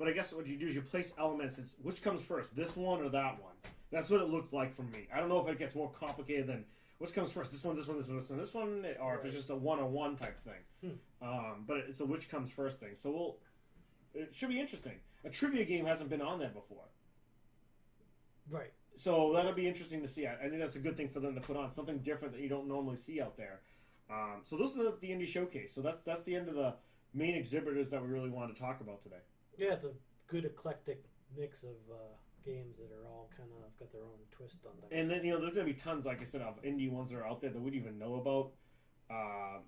But I guess what you do is you place elements. It's which comes first, this one or that one. That's what it looked like for me. I don't know if it gets more complicated than which comes first, this one, this one, this one, this one, this one, or if it's just a one-on-one type thing. But it's a which comes first thing. So it should be interesting. A trivia game hasn't been on there before. Right. So that'll be interesting to see. I think that's a good thing for them to put on, something different that you don't normally see out there. So those are the indie showcase. So that's the end of the main exhibitors that we really wanted to talk about today. Yeah, it's a good eclectic mix of games that are all kind of got their own twist on them. And then, there's going to be tons, like I said, of indie ones that are out there that we didn't even know about,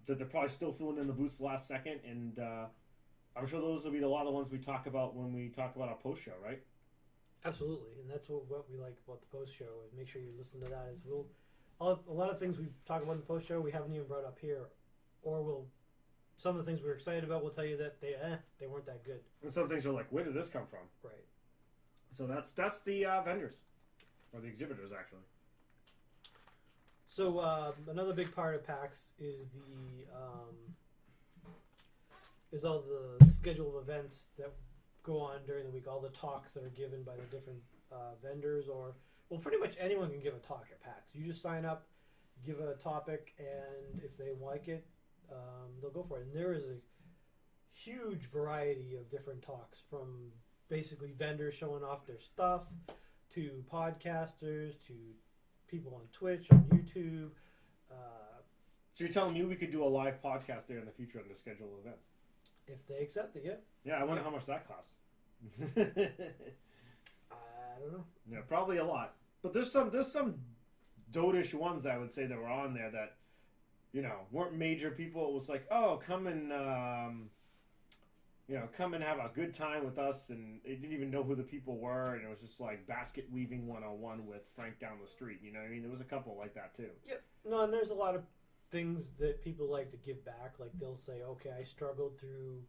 that they're probably still filling in the booths last second, and I'm sure those will be a lot of the ones we talk about when we talk about our post-show, right? Absolutely, and that's what we like about the post-show, and make sure you listen to that as well. A lot of things we talk about in the post-show we haven't even brought up here, or some of the things we're excited about, we'll tell you that they weren't that good. And some things are like, where did this come from? Right. So that's the vendors, or the exhibitors, actually. So another big part of PAX is all the schedule of events that go on during the week, all the talks that are given by the different vendors, or pretty much anyone can give a talk at PAX. You just sign up, give a topic, and if they like it, they'll go for it. And there is a huge variety of different talks, from basically vendors showing off their stuff, to podcasters, to people on Twitch, on YouTube. So you're telling me we could do a live podcast there in the future on the schedule of events? If they accept it, yeah. Yeah, I wonder how much that costs. I don't know. Yeah, probably a lot. But there's some dotish ones, I would say, that were on there that, weren't major people. It was like, oh, come and have a good time with us, and they didn't even know who the people were, and it was just like basket weaving 101 with Frank down the street. You know what I mean? There was a couple like that too. Yeah. No, and there's a lot of things that people like to give back. Like they'll say, okay, I struggled through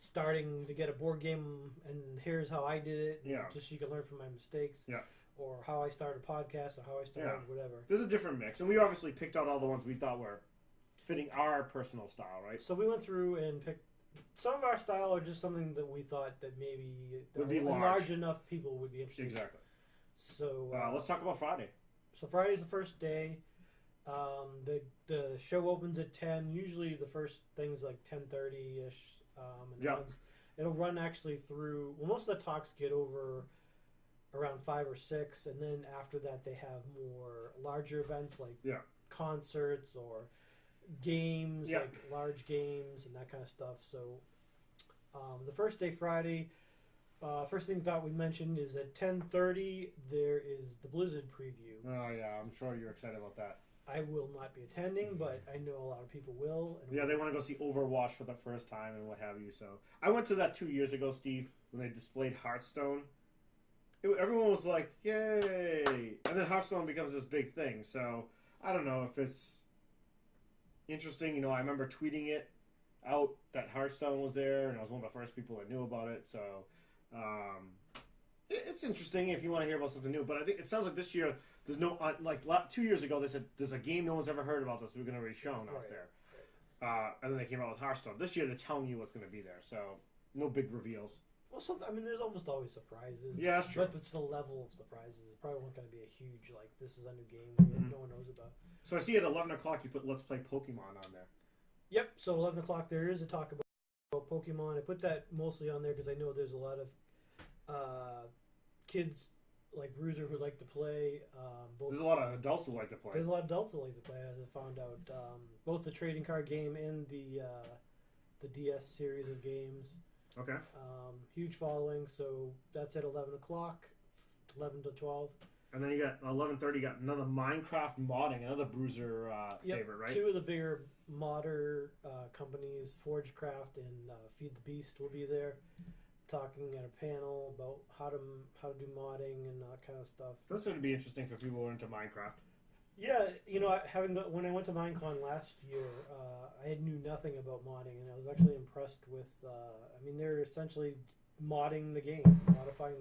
starting to get a board game, and here's how I did it. Yeah. Just so you can learn from my mistakes. Yeah. Or how I started a podcast, or how I started whatever. There's a different mix, and we obviously picked out all the ones we thought were fitting our personal style, right? So we went through and picked some of our style, or just something that we thought that maybe would be large enough people would be interested. Exactly. So let's talk about Friday. So Friday's the first day. The show opens at 10. Usually the first thing's like 10:30 ish. It'll run actually through. Well, most of the talks get over around 5 or 6, and then after that they have more larger events like concerts or games, like large games and that kind of stuff. So the first day, Friday, first thing thought we mentioned is at 10:30 there is the Blizzard preview. Oh yeah, I'm sure you're excited about that. I will not be attending, but I know a lot of people will. And they want to go see Overwatch for the first time and what have you. So I went to that 2 years ago, Steve, when they displayed Hearthstone. Everyone was like, yay! And then Hearthstone becomes this big thing. So I don't know if it's interesting. I remember tweeting it out that Hearthstone was there, and I was one of the first people that knew about it. So it's interesting if you want to hear about something new. But I think it sounds like this year there's no 2 years ago they said there's a game no one's ever heard about this we're going to be shown out there, and then they came out with Hearthstone. This year they're telling you what's going to be there. So no big reveals. Well, there's almost always surprises. Yeah, that's true. But it's the level of surprises. It probably wasn't going to be a huge, this is a new game that no one knows about. So I see at 11 o'clock you put Let's Play Pokemon on there. Yep, so 11 o'clock there is a talk about Pokemon. I put that mostly on there because I know there's a lot of kids like Bruiser who like to play. There's a lot of adults who like to play. There's a lot of adults who like to play, as I found out. Both the trading card game and the DS series of games. Okay. Huge following, so that's at 11 o'clock, 11 to 12. And then you got 11:30. You got another Minecraft modding, another Bruiser favorite, right? Two of the bigger modder companies, Forgecraft and Feed the Beast, will be there, talking at a panel about how to do modding and that kind of stuff. This would be interesting for people who are into Minecraft. Yeah, when I went to Minecon last year, I knew nothing about modding, and I was actually impressed with. They're essentially modding the game, modifying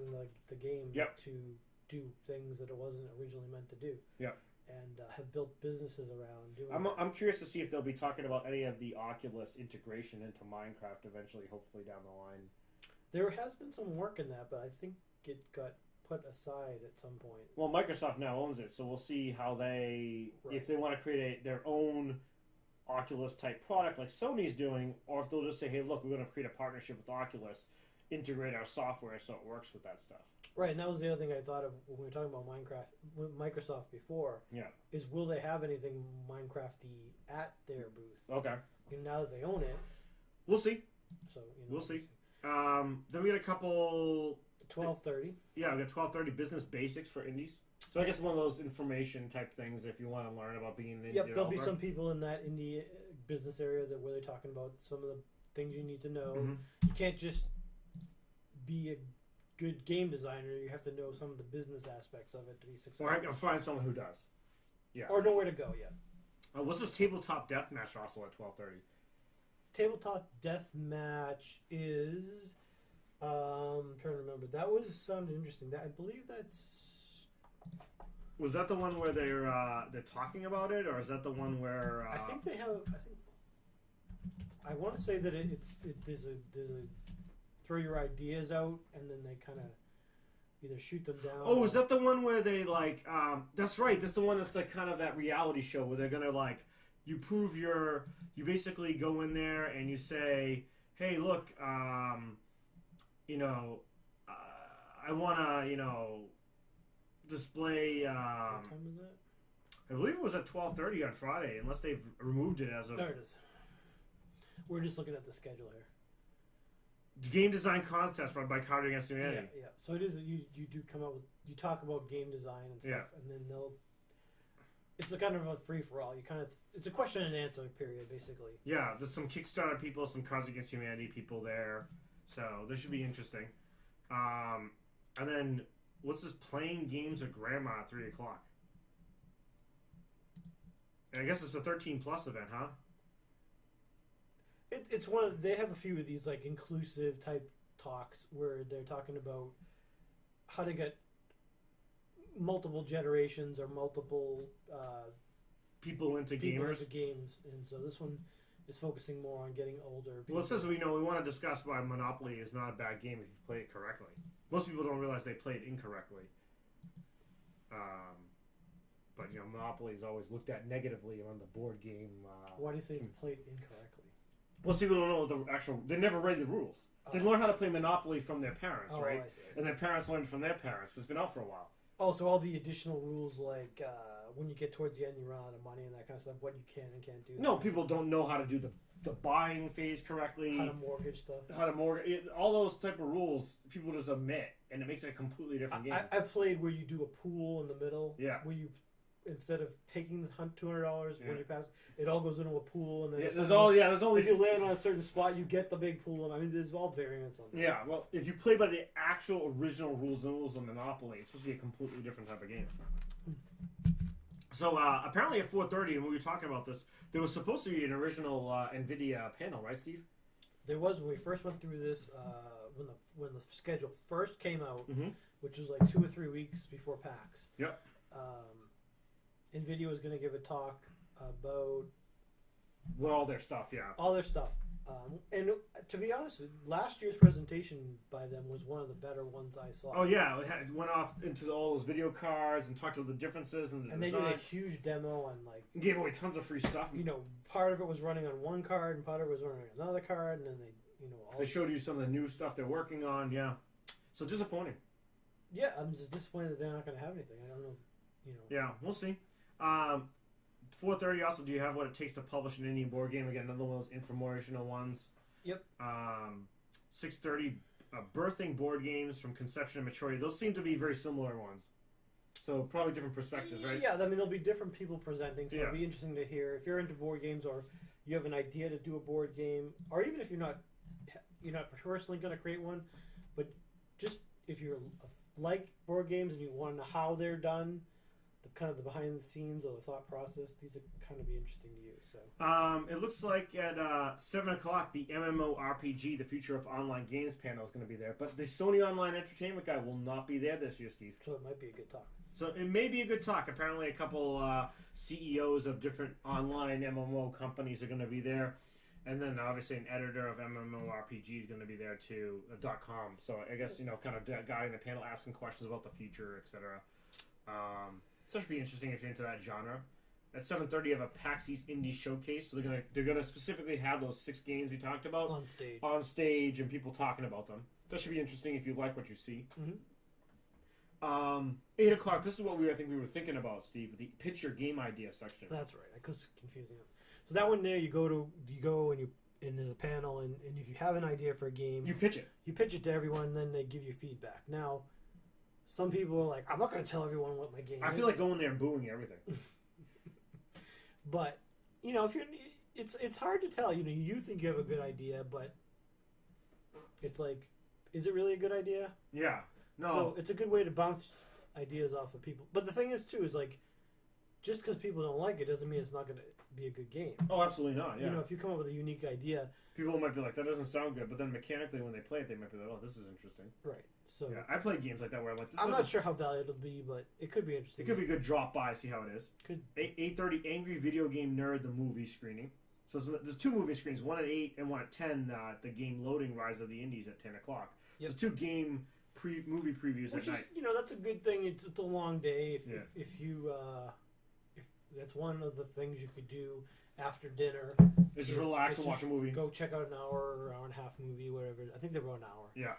the game to do things that it wasn't originally meant to do. Yeah. And have built businesses around doing. I'm curious to see if they'll be talking about any of the Oculus integration into Minecraft eventually, hopefully down the line. There has been some work in that, but I think it got put aside at some point. Well, Microsoft now owns it, so we'll see how they, if they want to create their own Oculus type product like Sony's doing, or if they'll just say, hey, look, we're going to create a partnership with Oculus, integrate our software so it works with that stuff. Right, and that was the other thing I thought of when we were talking about Microsoft before. Yeah. Is will they have anything Minecrafty at their booth? Okay. And now that they own it, we'll see. So we'll see. Then we got a couple. 12:30. Yeah, we got 12:30 business basics for indies. So I guess one of those information type things if you want to learn about being an indie Yep, there'll developer. be some people in that indie business area where they're talking about some of the things you need to know. Mm-hmm. You can't just be a good game designer. You have to know some of the business aspects of it to be successful. Or I can find someone who does. Yeah. Or know where to go. Yeah. What's this tabletop deathmatch also at 12:30? Tabletop deathmatch is. I'm trying to remember. That sounded interesting. I believe that's. Was that the one where they're talking about it, or is that the one where? I think they have. I want to say that there's a throw your ideas out and then they kind of either shoot them down. Oh, is that the one where they like? That's right. That's the one that's like kind of that reality show where they're gonna like you basically go in there and you say, hey, look, I wanna display. What time is that? I believe it was at 12:30 on Friday, unless they've removed it as of. There it is. We're just looking at the schedule here. Game design contest run by Cards Against Humanity. Yeah. So it is. You do come out with. You talk about game design and stuff, and then they'll. It's a kind of a free for all. It's a question and answer period, basically. Yeah, there's some Kickstarter people, some Cards Against Humanity people there, so this should be interesting. And then what's this? Playing games with Grandma at 3:00. And I guess it's a 13+ event, huh? It's one of. They have a few of these like inclusive type talks where they're talking about how to get multiple generations or multiple people into gamers. Into games, and so this one is focusing more on getting older people. Well, it says we want to discuss why Monopoly is not a bad game if you play it correctly. Most people don't realize they play it incorrectly. But Monopoly is always looked at negatively on the board game. Why do you say it's played incorrectly? Most people don't know the actual. They never read the rules. They learn how to play Monopoly from their parents, right? I see. And their parents learned from their parents. It's been out for a while. Oh, so all the additional rules, like when you get towards the end, you run out of money and that kind of stuff. What you can and can't do. No, people don't know how to do the buying phase correctly. How to mortgage stuff. All those type of rules, people just omit, and it makes it a completely different game. I played where you do a pool in the middle. Yeah. Where you, instead of taking the $200 when you pass, it all goes into a pool, and then there's only if you land on a certain spot, you get the big pool. And there's all variants on that. Yeah, well, if you play by the actual original rules of Monopoly, it's supposed to be a completely different type of game. So apparently at 4:30, and we were talking about this, there was supposed to be an original NVIDIA panel, right, Steve? There was when we first went through this. When the schedule first came out, which was like 2 or 3 weeks before PAX. Yep. NVIDIA was going to give a talk about all their stuff, all their stuff. And to be honest, last year's presentation by them was one of the better ones I saw. Oh yeah, it went off into all those video cards and talked about the differences and they did a huge demo and gave away tons of free stuff. Part of it was running on one card and part of it was running on another card, and then they showed you some of the new stuff they're working on. Yeah, so disappointing. Yeah, I'm just disappointed that they're not going to have anything. I don't know. Yeah, we'll see. 4:30 also, do you have what it takes to publish an indie board game? Again, another one of those informational ones. Yep. 6:30, birthing board games from conception to maturity. Those seem to be very similar ones. So probably different perspectives, right? Yeah, there'll be different people presenting, so it'll be interesting to hear. If you're into board games or you have an idea to do a board game, or even if you're not personally going to create one, but just if you like board games and you want to know how they're done, kind of the behind the scenes or the thought process, these are kind of be interesting to you. So it looks like at 7:00 the MMORPG, the Future of Online Games panel is going to be there, but the Sony Online Entertainment guy will not be there this year, Steve. So it might be a good talk. So it may be a good talk. Apparently a couple CEOs of different online MMO companies are going to be there. And then obviously an editor of MMORPG is going to be there too, .com. So I guess, kind of guiding the panel, asking questions about the future, etc. So it should be interesting if you're into that genre. At 7:30, you have a PAX East Indie Showcase. So they're gonna specifically have those 6 games we talked about on stage and people talking about them. That should be interesting if you like what you see. Mm-hmm. 8 o'clock. This is what I think we were thinking about, Steve. The pitch your game idea section. That's right. I was confusing it. So that one there, you go and there's a panel, and if you have an idea for a game, you pitch it. You pitch it to everyone, and then they give you feedback. Now, some people are like, I'm not going to tell everyone what my game is. I feel like going there and booing everything. But, if you're, it's hard to tell. You think you have a good idea, but it's like, is it really a good idea? Yeah. No. So it's a good way to bounce ideas off of people. But the thing is, too, is like, just because people don't like it doesn't mean it's not going to be a good game. Oh, absolutely not. Yeah. If you come up with a unique idea, people might be like, that doesn't sound good, but then mechanically when they play it, they might be like, oh, this is interesting. Right. So yeah, I play games like that where I'm like, I'm not sure how valuable it'll be, but it could be interesting. It could be a good drop by, see how it is. Could 8:30 Angry Video Game Nerd the movie screening. So there's 2 movie screens, one at 8 and one at 10. The game Loading Rise of the Indies at 10 o'clock. Yep. So 2 game movie previews Which at night. That's a good thing. It's a long day. If that's one of the things you could do after dinner. Just relax and watch a movie. Go check out an hour and a half movie, whatever. I think they were an hour. Yeah.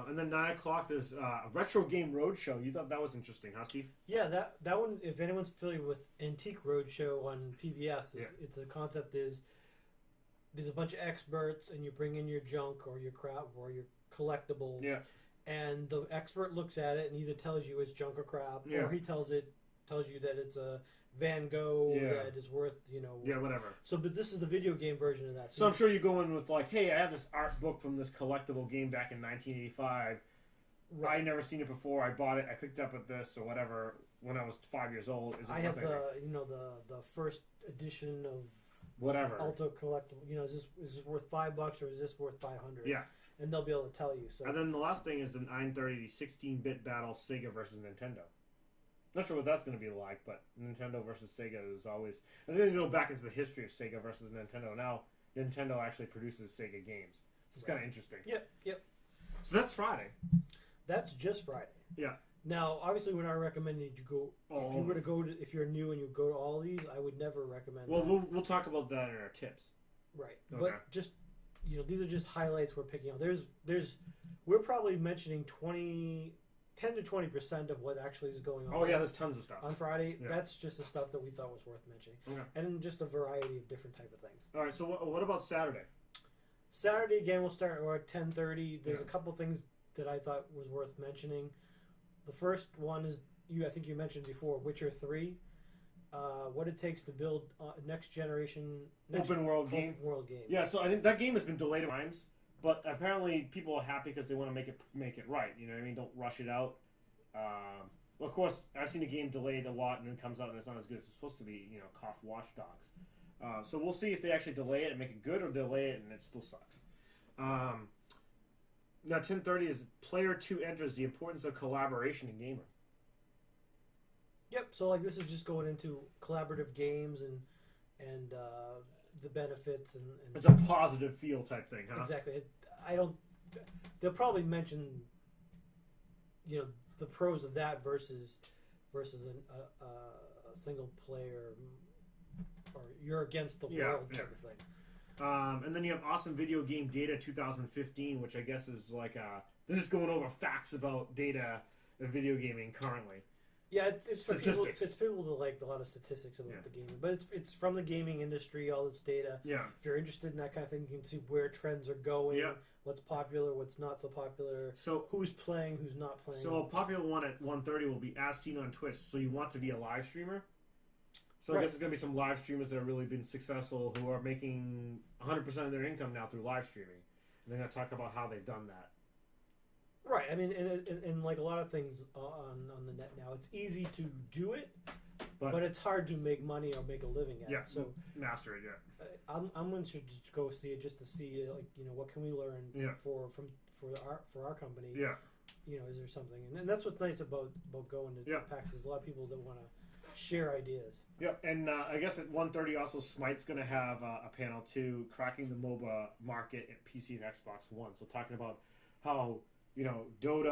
And then 9 o'clock, there's a Retro Game Roadshow. You thought that was interesting, huh, Steve? Yeah, that one, if anyone's familiar with Antique Roadshow on PBS, the concept is there's a bunch of experts, and you bring in your junk or your crap or your collectibles. Yeah. And the expert looks at it and either tells you it's junk or crap, or he tells you that it's a Van Gogh that is worth, Yeah, whatever. So, but this is the video game version of that. So I'm sure you go in with like, hey, I have this art book from this collectible game back in 1985. Right. I never seen it before. I bought it. I picked up at this or whatever when I was 5 years old. I have the first edition of whatever Alto collectible. Is this worth $5 or is this worth $500? Yeah. And they'll be able to tell you. So. And then the last thing is the 9:30 16-bit battle, Sega versus Nintendo. Not sure what that's going to be like, but Nintendo versus Sega is always... I think they go back into the history of Sega versus Nintendo. Now, Nintendo actually produces Sega games. So it's kind of interesting. Yep. So that's Friday. That's just Friday. Yeah. Now, obviously, we're not recommending you go... if you were to go to... If you're new and you go to all of these, I would never recommend that. We'll talk about that in our tips. Right. Okay. But just... these are just highlights we're picking out. We're probably mentioning 10 to 20% of what actually is going on. Oh yeah, there's tons of stuff on Friday. Yeah. That's just the stuff that we thought was worth mentioning, and just a variety of different type of things. All right. So what about Saturday? Saturday again, we'll start at 10:30. There's a couple things that I thought was worth mentioning. The first one is I think you mentioned before, Witcher 3. What it takes to build next generation open world game. Yeah, so I think that game has been delayed times, but apparently people are happy because they want to make it right. You know what I mean? Don't rush it out. Well, of course, I've seen a game delayed a lot and then comes out and it's not as good as it's supposed to be. Cough Watch Dogs. So we'll see if they actually delay it and make it good, or delay it and it still sucks. Now 10:30 is Player 2 enters the importance of collaboration in gamer. Yep. So this is just going into collaborative games and the benefits and it's a positive feel type thing, huh? Exactly. They'll probably mention the pros of that versus a single player, or you're against the world type of thing. And then you have Awesome Video Game Data 2015, which I guess is this is going over facts about data and video gaming currently. Yeah, it's for people. It's people that like a lot of statistics about the gaming, but it's from the gaming industry. All this data. Yeah. If you're interested in that kind of thing, you can see where trends are going. Yeah. What's popular, what's not so popular. So who's playing, who's not playing. So a popular one at 1:30 will be as seen on Twitch. So you want to be a live streamer. So I guess there's going to be some live streamers that have really been successful who are making 100% of their income now through live streaming. And they're going to talk about how they've done that. Right. I mean, and like a lot of things on the net now, it's easy to do it, but it's hard to make money or make a living at it. Yeah, so master it, yeah. I'm going to just go see it just to see, what can we learn for our company. Yeah. Is there something? And that's what's nice about going to PAX. There's a lot of people that want to share ideas. Yep, and I guess at 1:30 also Smite's going to have a panel too, cracking the MOBA market at PC and Xbox One. So talking about how Dota